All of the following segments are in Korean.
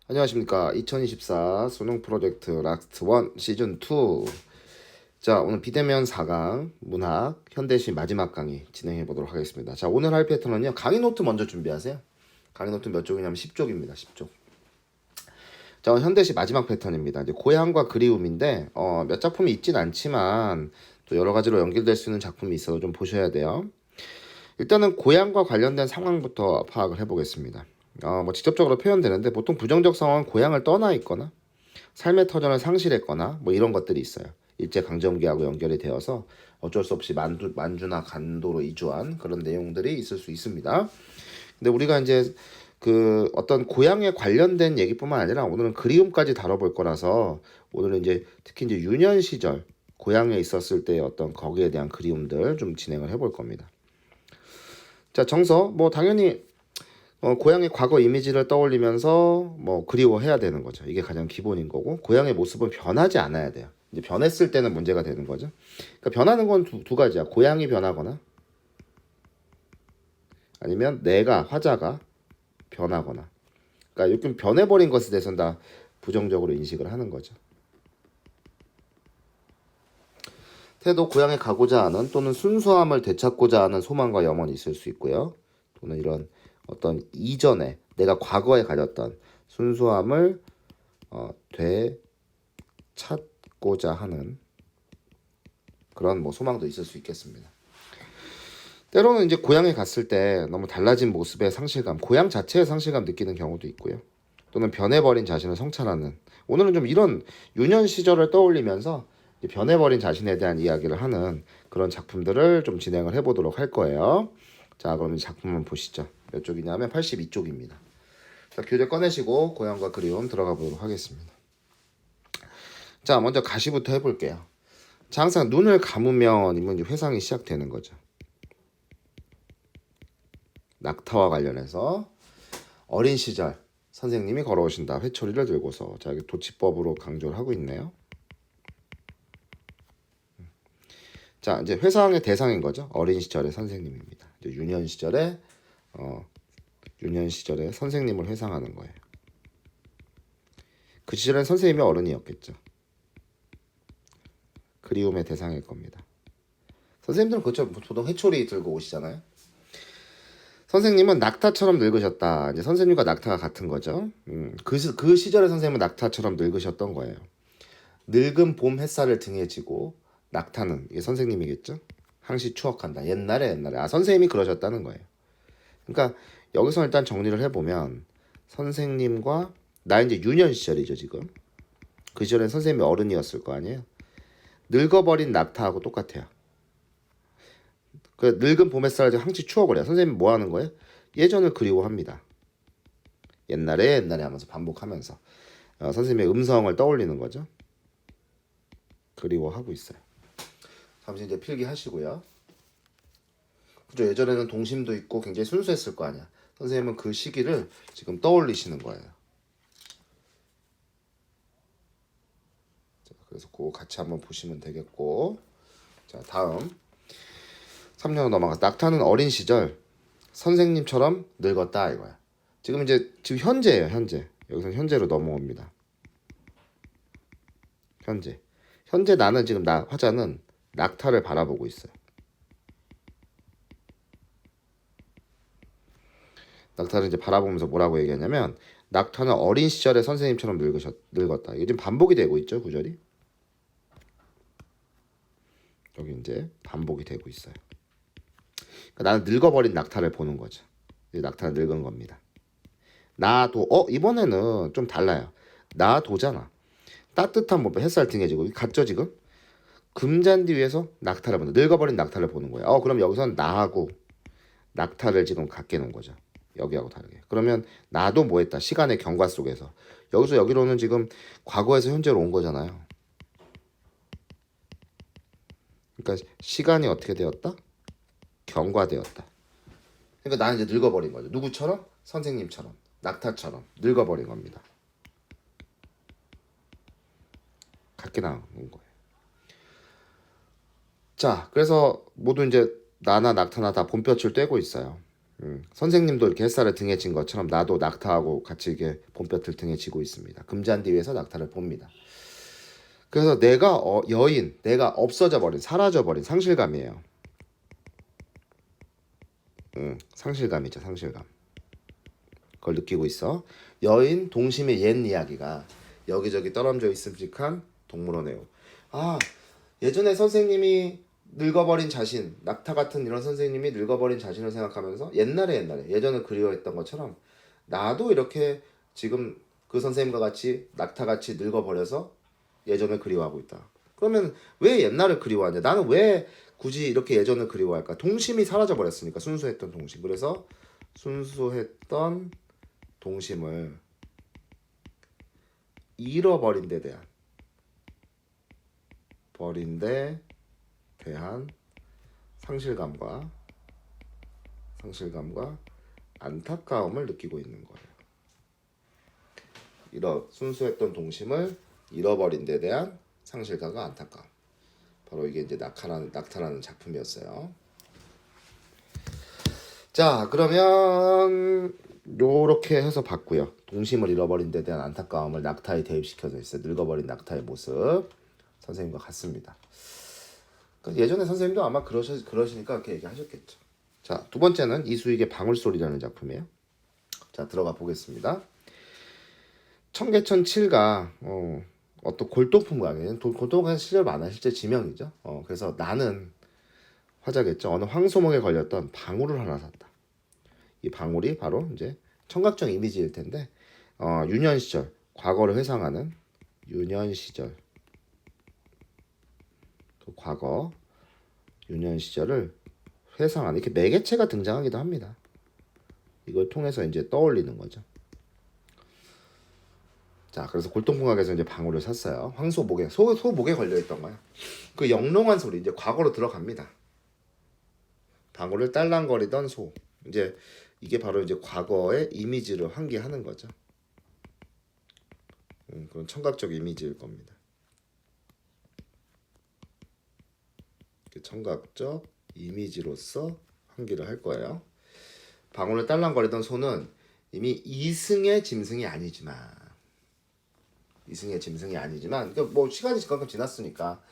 안녕하십니까. 2024 수능 프로젝트 라스트 1 시즌 2. 자, 오늘 비대면 4강 문학 현대시 마지막 강의 진행해 보도록 하겠습니다. 자, 오늘 할 패턴은요. 강의 노트 먼저 준비하세요. 강의 노트 몇 쪽이냐면 10쪽입니다. 10쪽. 자, 현대시 마지막 패턴입니다. 이제 고향과 그리움인데 몇 작품이 있진 않지만 또 여러 가지로 연결될 수 있는 작품이 있어서 좀 보셔야 돼요. 일단은 고향과 관련된 상황부터 파악을 해보겠습니다. 뭐 직접적으로 표현되는데 보통 부정적 상황은 고향을 떠나 있거나 삶의 터전을 상실했거나 뭐 이런 것들이 있어요. 일제강점기하고 연결이 되어서 어쩔 수 없이 만주나 간도로 이주한 그런 내용들이 있을 수 있습니다. 근데 우리가 이제 그 어떤 고향에 관련된 얘기뿐만 아니라 오늘은 그리움까지 다뤄볼 거라서 오늘은 이제 특히 이제 유년 시절 고향에 있었을 때 어떤 거기에 대한 그리움들 좀 진행을 해볼 겁니다. 자, 정서 뭐 당연히 고향의 과거 이미지를 떠올리면서 뭐 그리워해야 되는 거죠. 이게 가장 기본인 거고 고향의 모습은 변하지 않아야 돼요. 이제 변했을 때는 문제가 되는 거죠. 그러니까 변하는 건 두 가지야. 고향이 변하거나 아니면 내가 화자가 변하거나. 그러니까 요즘 변해버린 것에 대해서는 다 부정적으로 인식을 하는 거죠. 태도 고향에 가고자 하는 또는 순수함을 되찾고자 하는 소망과 염원이 있을 수 있고요. 또는 이런 어떤 이전에 내가 과거에 가졌던 순수함을 되찾고자 하는 그런 뭐 소망도 있을 수 있겠습니다. 때로는 이제 고향에 갔을 때 너무 달라진 모습의 상실감, 고향 자체의 상실감 느끼는 경우도 있고요. 또는 변해버린 자신을 성찰하는 오늘은 좀 이런 유년 시절을 떠올리면서 변해버린 자신에 대한 이야기를 하는 그런 작품들을 좀 진행을 해보도록 할 거예요. 자, 그럼 작품 한번 보시죠. 몇 쪽이냐면 82쪽입니다. 자, 교재 꺼내시고 고향과 그리움 들어가 보도록 하겠습니다. 자, 먼저 가시부터 해볼게요. 자, 항상 눈을 감으면 이제 회상이 시작되는 거죠. 낙타와 관련해서 어린 시절 선생님이 걸어오신다. 회초리를 들고서 자, 여기 도치법으로 강조를 하고 있네요. 자, 이제 회상의 대상인 거죠. 어린 시절의 선생님입니다. 이제 유년 시절에 선생님을 회상하는 거예요. 그 시절엔 선생님이 어른이었겠죠. 그리움의 대상일 겁니다. 선생님들은 그렇죠. 보통 회초리 들고 오시잖아요. 선생님은 낙타처럼 늙으셨다. 이제 선생님과 낙타가 같은 거죠. 그 시절의 선생님은 낙타처럼 늙으셨던 거예요. 늙은 봄 햇살을 등에 지고 낙타는 이게 선생님이겠죠. 항시 추억한다. 옛날에 선생님이 그러셨다는 거예요. 그러니까 여기서 일단 정리를 해보면 선생님과 나 이제 유년 시절이죠 지금. 그 시절엔 선생님이 어른이었을 거 아니에요. 늙어버린 낙타하고 똑같아요. 그 늙은 봄 햇살을 항시 추억을 해요. 선생님이 뭐 하는 거예요? 예전을 그리워합니다. 옛날에 하면서 반복하면서 선생님의 음성을 떠올리는 거죠. 그리워하고 있어요. 잠시 이제 필기하시고요. 그죠? 예전에는 동심도 있고 굉장히 순수했을 거 아니야. 선생님은 그 시기를 지금 떠올리시는 거예요. 자, 그래서 그거 같이 한번 보시면 되겠고. 자, 다음 3년 넘어가. 낙타는 어린 시절 선생님처럼 늙었다 이거야. 지금 현재예요. 현재. 여기서 현재로 넘어옵니다. 현재 나는 지금 화자는 낙타를 바라보고 있어요. 낙타를 이제 바라보면서 뭐라고 얘기하냐면 낙타는 어린 시절의 선생님처럼 늙었다. 이게 지금 반복이 되고 있죠, 구절이. 여기 이제 반복이 되고 있어요. 그러니까 나는 늙어버린 낙타를 보는 거죠. 낙타는 늙은 겁니다. 나도 이번에는 좀 달라요. 나도잖아. 따뜻한 뭐 햇살 등에 지고 갔죠 지금? 금잔디 위에서 낙타를 본다. 늙어버린 낙타를 보는 거예요. 그럼 여기선 나하고 낙타를 지금 갖게 놓은 거죠. 여기하고 다르게. 그러면 나도 뭐 했다. 시간의 경과 속에서. 여기서 여기로는 지금 과거에서 현재로 온 거잖아요. 그러니까 시간이 어떻게 되었다? 경과되었다. 그러니까 나는 이제 늙어버린 거죠. 누구처럼? 선생님처럼. 낙타처럼. 늙어버린 겁니다. 갖게 나온 거예요. 자, 그래서 모두 이제 나나 낙타나 다 봄볕을 쬐고 있어요. 선생님도 이렇게 햇살을 등에 진 것처럼 나도 낙타하고 같이 이게 봄볕을 등에 지고 있습니다. 금잔디 위에서 낙타를 봅니다. 그래서 내가 여인, 내가 없어져 버린, 사라져 버린 상실감이에요. 상실감이죠, 상실감. 그걸 느끼고 있어. 여인 동심의 옛 이야기가 여기저기 떠넘져 있음직한 동물원에요. 아, 예전에 선생님이 늙어버린 자신, 낙타 같은 이런 선생님이 늙어버린 자신을 생각하면서 옛날에 예전에 그리워했던 것처럼 나도 이렇게 지금 그 선생님과 같이 낙타같이 늙어버려서 예전을 그리워하고 있다. 그러면 왜 옛날을 그리워하냐? 나는 왜 굳이 이렇게 예전을 그리워할까? 동심이 사라져 버렸으니까, 순수했던 동심. 그래서 순수했던 동심을 잃어버린 데 대한 상실감과 안타까움을 느끼고 있는 거예요. 순수했던 동심을 잃어버린 데 대한 상실감과 안타까움. 바로 이게 이제 낙타라는 작품이었어요. 자, 그러면 요렇게 해서 봤고요. 동심을 잃어버린 데 대한 안타까움을 낙타에 대입시켜서 있어요. 늙어버린 낙타의 모습. 선생님과 같습니다. 예전에 선생님도 아마 그러시니까 그렇게 얘기하셨겠죠. 자, 두 번째는 이수익의 방울소리라는 작품이에요. 자, 들어가 보겠습니다. 청계천 7가 어떤 골동품가게, 골동품가 실제로 많아요. 실제 지명이죠. 그래서 나는 화자겠죠. 어느 황소목에 걸렸던 방울을 하나 샀다. 이 방울이 바로 이제 청각적 이미지일 텐데, 유년 시절, 과거를 회상하는 유년 시절, 과거 유년 시절을 회상하는 이렇게 매개체가 등장하기도 합니다. 이걸 통해서 이제 떠올리는 거죠. 자, 그래서 골동품각에서 이제 방울을 샀어요. 황소목에 소목에 걸려 있던 거야. 그 영롱한 소리 이제 과거로 들어갑니다. 방울을 딸랑거리던 소. 이제 이게 바로 이제 과거의 이미지를 환기하는 거죠. 그런 청각적 이미지일 겁니다. 청각적 이미지로서 환기를 할 거예요. 방울을 딸랑거리던 소는 이미 이승의 짐승이 아니지만 그러니까 뭐 시간이 그만큼 지났으니까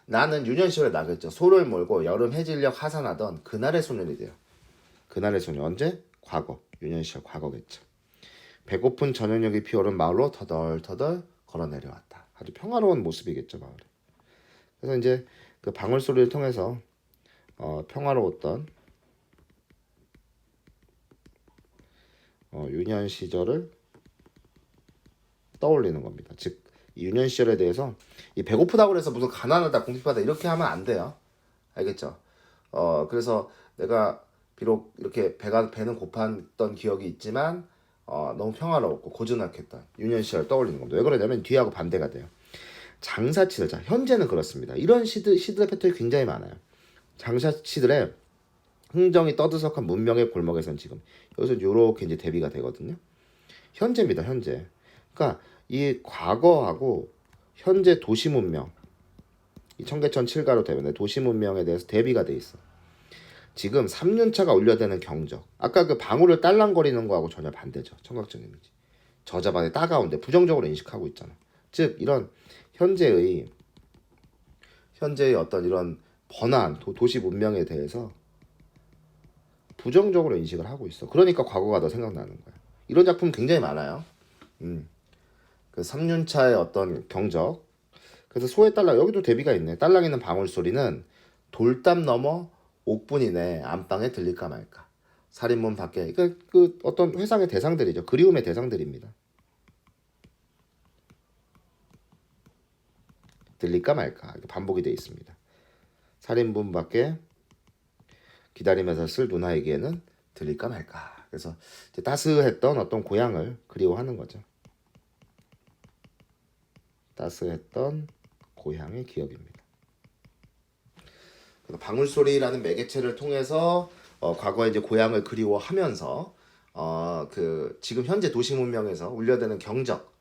나는 유년 시절에 나겠죠. 소를 몰고 여름 해질녘 하산하던 그날의 소년이 돼요. 그날의 소년 언제? 과거. 유년 시절 과거겠죠. 배고픈 저녁녘이 피어오른 마을로 터덜터덜 걸어 내려왔다. 아주 평화로운 모습이겠죠, 마을에. 그래서 이제 그 방울 소리를 통해서 평화로웠던 유년 시절을 떠올리는 겁니다. 즉, 이 유년 시절에 대해서 이 배고프다고 해서 무슨 가난하다, 궁핍하다 이렇게 하면 안 돼요. 알겠죠? 그래서 내가 비록 이렇게 배는 고팠던 기억이 있지만 너무 평화로웠고 고즈넉했던 유년 시절 떠올리는 겁니다. 왜 그러냐면 뒤하고 반대가 돼요. 장사치들, 자, 현재는 그렇습니다. 이런 시들의 패턴이 굉장히 많아요. 장사치들의 흥정이 떠들썩한 문명의 골목에선 지금 여기서 이렇게 이제 대비가 되거든요. 현재입니다, 현재. 그러니까 이 과거하고 현재 도시 문명, 이 청계천 7가로 되면 도시 문명에 대해서 대비가 돼 있어. 지금 3년차가 울려대는 경적. 아까 그 방울을 딸랑거리는 거하고 전혀 반대죠. 청각적 이미지. 저자반에 따가운데 부정적으로 인식하고 있잖아. 즉 이런 현재의 어떤 이런 번화한 도시 문명에 대해서 부정적으로 인식을 하고 있어. 그러니까 과거가 더 생각나는 거야. 이런 작품 굉장히 많아요. 그 3년차의 어떤 경적. 그래서 소의 딸랑, 여기도 대비가 있네. 딸랑이는 방울 소리는 돌담 넘어 옥분이네 안방에 들릴까 말까. 살인문 밖에. 그러니까 그 어떤 회상의 대상들이죠. 그리움의 대상들입니다. 들릴까 말까. 반복이 되어 있습니다. 살인문 밖에 기다리면서 쓸 누나에게는 들릴까 말까. 그래서 이제 따스했던 어떤 고향을 그리워하는 거죠. 따스했던 고향의 기억입니다. 방울소리라는 매개체를 통해서 과거의 이제 고향을 그리워하면서 그 지금 현재 도시 문명에서 울려대는 경적.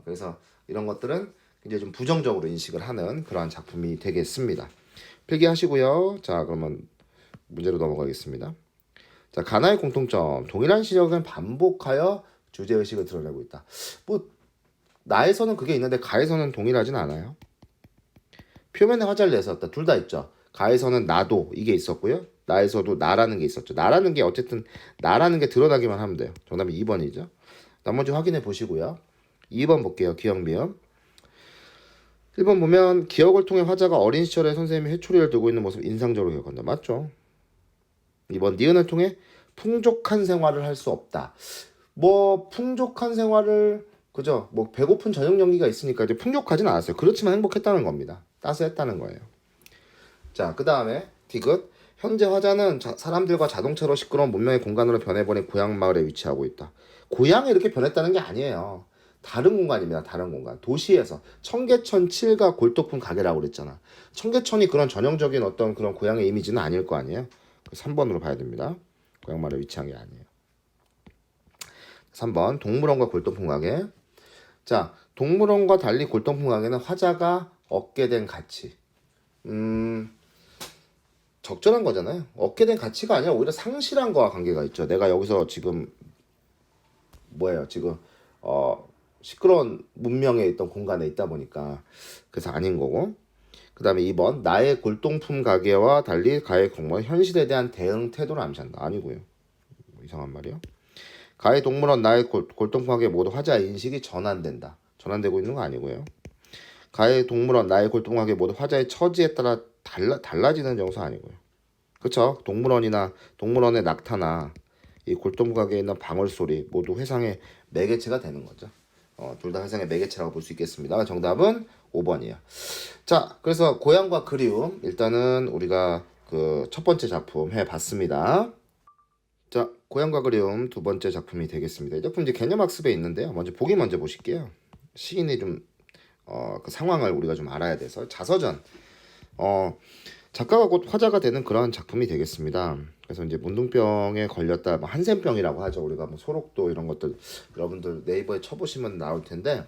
그래서 이런 것들은 이제 좀 부정적으로 인식을 하는 그러한 작품이 되겠습니다. 필기하시고요. 자, 그러면 문제로 넘어가겠습니다. 자, 가나의 공통점. 동일한 시력은 반복하여 주제의식을 드러내고 있다. 뭐 나에서는 그게 있는데 가에서는 동일하진 않아요. 표면에 화자를 내세웠다. 둘 다 있죠. 가에서는 나도 이게 있었고요. 나에서도 나라는 게 있었죠. 나라는 게 어쨌든 나라는 게 드러나기만 하면 돼요. 정답은 2번이죠. 나머지 확인해 보시고요. 2번 볼게요. 기억 미음. 1번 보면 기억을 통해 화자가 어린 시절에 선생님이 회초리를 들고 있는 모습 인상적으로 기억한다. 맞죠? 2번 니은을 통해 풍족한 생활을 할 수 없다. 뭐 풍족한 생활을 그죠? 뭐 배고픈 저녁 연기가 있으니까 이제 풍족하진 않았어요. 그렇지만 행복했다는 겁니다. 따스했다는 거예요. 자, 그 다음에 디귿. 현재 화자는 사람들과 자동차로 시끄러운 문명의 공간으로 변해버린 고향 마을에 위치하고 있다. 고향이 이렇게 변했다는 게 아니에요. 다른 공간입니다. 다른 공간. 도시에서 청계천 7가 골동품 가게라고 그랬잖아. 청계천이 그런 전형적인 어떤 그런 고향의 이미지는 아닐 거 아니에요. 3번으로 봐야 됩니다. 고향 마을에 위치한 게 아니에요. 3번 동물원과 골동품 가게. 자, 동물원과 달리 골동품 가게는 화자가 얻게 된 가치. 적절한 거잖아요. 얻게 된 가치가 아니라 오히려 상실한 거와 관계가 있죠. 내가 여기서 지금 뭐예요? 지금 시끄러운 문명에 있던 공간에 있다 보니까 그래서 아닌 거고. 그 다음에 2번 나의 골동품 가게와 달리 가의 공무원 현실에 대한 대응 태도를 암시한다. 아니고요. 이상한 말이요. 가의 동물원 나의 골동품 가게 모두 화자 인식이 전환된다. 전환되고 있는 거 아니고요. 가의 동물원 나의 골동품 가게 모두 화자의 처지에 따라 달라지는 정서 아니고요. 그쵸? 동물원이나 동물원의 낙타나 이 골동품 가게에 있는 방울소리 모두 회상의 매개체가 되는 거죠. 둘 다 회상의 매개체라고 볼 수 있겠습니다. 정답은 5번이에요. 자, 그래서 고향과 그리움 일단은 우리가 그 첫 번째 작품 해봤습니다. 자, 고향과 그리움 두 번째 작품이 되겠습니다. 이 작품 이제 개념학습에 있는데요. 먼저 보기 먼저 보실게요. 시인이 좀 그 상황을 우리가 좀 알아야 돼서 자서전 작가가 곧 화자가 되는 그런 작품이 되겠습니다. 그래서 이제 문둥병에 걸렸다, 뭐 한센병이라고 하죠. 우리가 뭐 소록도 이런 것들 여러분들 네이버에 쳐보시면 나올 텐데,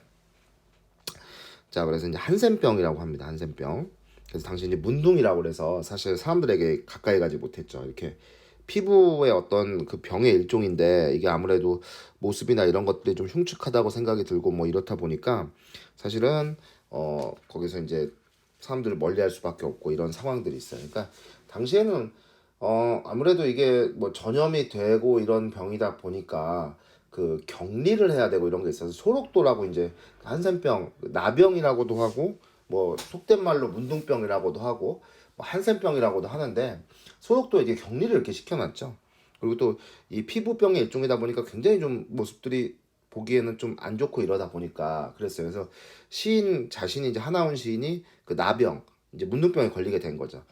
자 그래서 이제 한센병이라고 합니다. 한센병. 그래서 당시 이제 문둥이라고 그래서 사실 사람들에게 가까이 가지 못했죠. 이렇게 피부의 어떤 그 병의 일종인데 이게 아무래도 모습이나 이런 것들이 좀 흉측하다고 생각이 들고 뭐 이렇다 보니까 사실은 거기서 이제 사람들을 멀리할 수밖에 없고 이런 상황들이 있어요. 그러니까 당시에는 아무래도 이게 뭐 전염이 되고 이런 병이다 보니까 그 격리를 해야 되고 이런 게 있어서 소록도라고 이제 한센병, 나병이라고도 하고 뭐 속된 말로 문둥병이라고도 하고 뭐 한센병이라고도 하는데 소록도 이제 격리를 이렇게 시켜놨죠. 그리고 또 이 피부병의 일종이다 보니까 굉장히 좀 모습들이 보기에는 좀 안 좋고 이러다 보니까 그랬어요. 그래서 시인 자신이 이제 하나원 시인이 그 나병 이제 문둥병에 걸리게 된 거죠.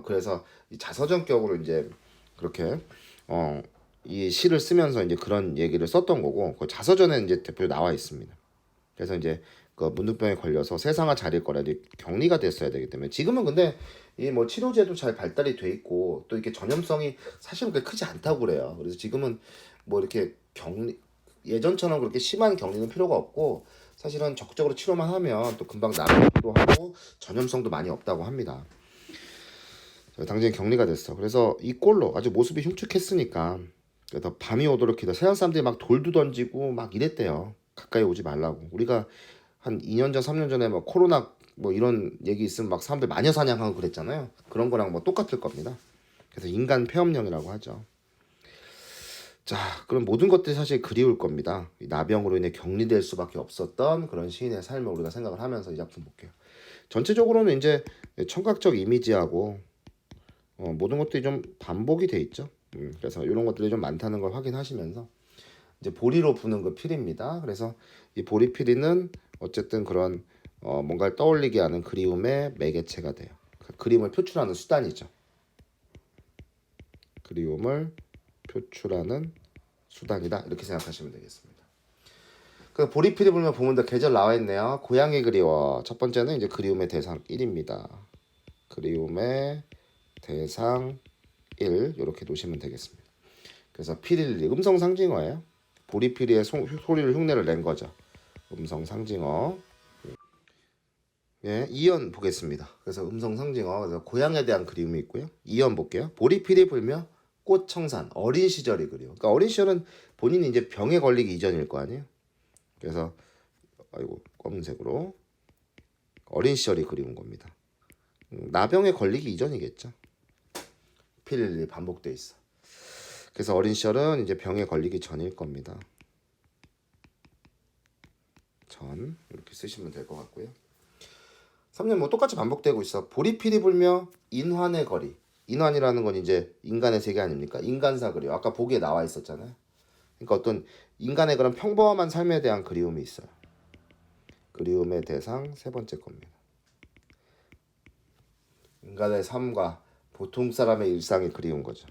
그래서 이 자서전격으로 이제 그렇게 이 시를 쓰면서 이제 그런 얘기를 썼던 거고 그 자서전에 이제 대표 나와 있습니다. 그래서 이제 그 문둥병에 걸려서 세상을 차릴 거라 이제 격리가 됐어야 되기 때문에 지금은 근데 이 뭐 치료제도 잘 발달이 돼 있고 또 이렇게 전염성이 사실은 그렇게 크지 않다고 그래요. 그래서 지금은 뭐 이렇게 격리 예전처럼 그렇게 심한 격리는 필요가 없고 사실은 적극적으로 치료만 하면 또 금방 나아지기도 하고 전염성도 많이 없다고 합니다. 당장에 격리가 됐어. 그래서 이 꼴로 아주 모습이 흉측했으니까 그래서 밤이 오도록 기다 세상 사람들이 막 돌도 던지고 막 이랬대요. 가까이 오지 말라고. 우리가 한 2년 전, 3년 전에 뭐 코로나 뭐 이런 얘기 있으면 막 사람들 마녀 사냥하고 그랬잖아요. 그런 거랑 뭐 똑같을 겁니다. 그래서 인간 폐업령이라고 하죠. 자, 그럼 모든 것들이 사실 그리울 겁니다. 이 나병으로 인해 격리될 수밖에 없었던 그런 시인의 삶을 우리가 생각을 하면서 이 작품 볼게요. 전체적으로는 이제 청각적 이미지하고 모든 것들이 좀 반복이 돼 있죠. 그래서 이런 것들이 좀 많다는 걸 확인하시면서 이제 보리로 부는 그 필입니다. 그래서 이 보리 필이는 어쨌든 그런 뭔가를 떠올리게 하는 그리움의 매개체가 돼요. 그 그림을 표출하는 수단이죠. 그리움을 표출하는 수단이다. 이렇게 생각하시면 되겠습니다. 그 보리필이 불면 보문도 계절 나와 있네요. 고향이 그리워. 첫 번째는 이제 그리움의 대상 1입니다. 그리움의 대상 1 이렇게 놓으시면 되겠습니다. 그래서 필일리 음성 상징어예요. 보리필이의 소리를 흉내를 낸 거죠. 음성 상징어. 예, 2연 보겠습니다. 그래서 음성 상징어. 그래서 고향에 대한 그리움이 있고요. 2연 볼게요. 보리필이 불며 꽃청산, 어린 시절이 그리워. 그러니까 어린 시절은 본인이 이제 병에 걸리기 이전일 거 아니에요. 그래서 아이고 검은색으로 어린 시절이 그리운 겁니다. 나병에 걸리기 이전이겠죠. 필일리 반복돼 있어. 그래서 어린 시절은 이제 병에 걸리기 전일 겁니다. 전 이렇게 쓰시면 될 것 같고요. 3년 뭐 똑같이 반복되고 있어. 보리필이 불며 인환의 거리. 인환이라는 건 이제 인간의 세계 아닙니까? 인간사 그리움. 아까 보기에 나와 있었잖아요. 그러니까 어떤 인간의 그런 평범한 삶에 대한 그리움이 있어요. 그리움의 대상 세 번째 겁니다. 인간의 삶과 보통 사람의 일상이 그리운 거죠.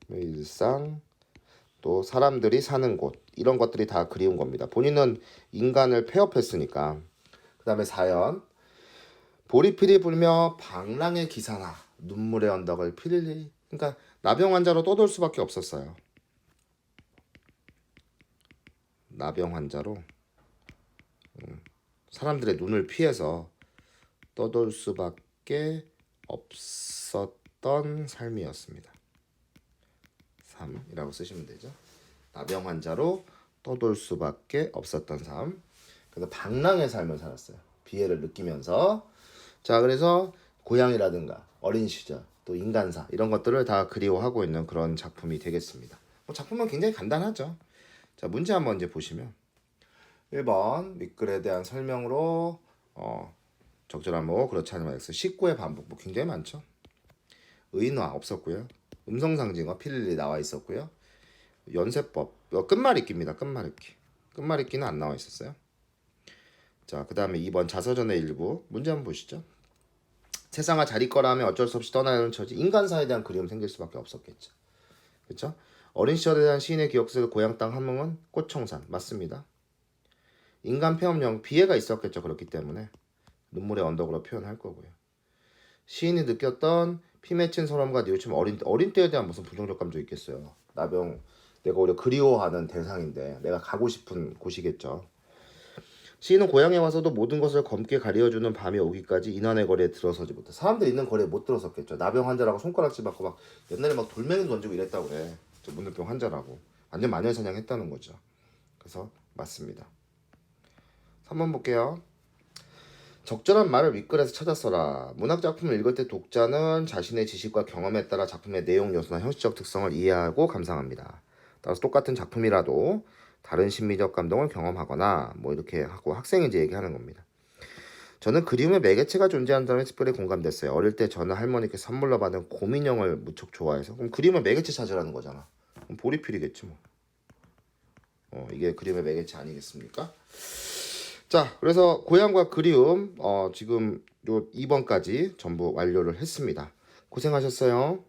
일상, 또 사람들이 사는 곳, 이런 것들이 다 그리운 겁니다. 본인은 인간을 폐업했으니까. 그 다음에 사연. 보리필이 불며 방랑의 기사나 눈물의 언덕을 필리. 그러니까 나병 환자로 떠돌 수밖에 없었어요. 나병 환자로 사람들의 눈을 피해서 떠돌 수밖에 없었던 삶이었습니다. 3이라고 쓰시면 되죠. 나병 환자로 떠돌 수밖에 없었던 삶. 그래서 방랑의 삶을 살았어요. 비애를 느끼면서. 자, 그래서 고향이라든가 어린 시절, 또 인간사 이런 것들을 다 그리워하고 있는 그런 작품이 되겠습니다. 뭐 작품은 굉장히 간단하죠. 자, 문제 한번 이제 보시면 1번 밑글에 대한 설명으로 적절한 뭐 그렇지 않으면 X 19의 반복 뭐 굉장히 많죠. 의인화 없었고요. 음성상징어 필일리 나와 있었고요. 연세법 끝말잇기입니다. 끝말잇기. 끝말잇기는 안 나와 있었어요. 자, 그 다음에 2번 자서전의 일부 문제 한번 보시죠. 세상아 잘 있거라 하면 어쩔 수 없이 떠나는 처지. 인간사에 대한 그리움 생길 수밖에 없었겠죠. 그렇죠? 어린 시절에 대한 시인의 기억 속의 고향 땅 함흥은 꽃청산 맞습니다. 인간 폐업령 비애가 있었겠죠. 그렇기 때문에 눈물의 언덕으로 표현할 거고요. 시인이 느꼈던 피 맺힌 서름과 뉘우침 어린 때에 대한 무슨 부정적 감정이 있겠어요. 나병 내가 오히려 그리워하는 대상인데 내가 가고 싶은 곳이겠죠. 시인은 고향에 와서도 모든 것을 검게 가려주는 밤이 오기까지 인환의 거리에 들어서지 못해. 사람들 있는 거리에 못 들어섰겠죠. 나병 환자라고 손가락질 받고 막 옛날에 막 돌멩이 던지고 이랬다고 그래. 저 문해병 환자라고. 완전 마녀사냥했다는 거죠. 그래서 맞습니다. 3번 볼게요. 적절한 말을 윗글에서 찾아 써라. 문학작품을 읽을 때 독자는 자신의 지식과 경험에 따라 작품의 내용 요소나 형식적 특성을 이해하고 감상합니다. 따라서 똑같은 작품이라도 다른 심리적 감동을 경험하거나 뭐 이렇게 하고 학생이 이제 얘기하는 겁니다. 저는 그리움의 매개체가 존재한다는 특별히 공감됐어요. 어릴 때 저는 할머니께 선물로 받은 곰인형을 무척 좋아해서. 그럼 그림의 매개체 찾으라는 거잖아. 그럼 보리필이겠지 뭐. 이게 그림의 매개체 아니겠습니까? 자, 그래서 고향과 그리움 지금 요 2번까지 전부 완료를 했습니다. 고생하셨어요.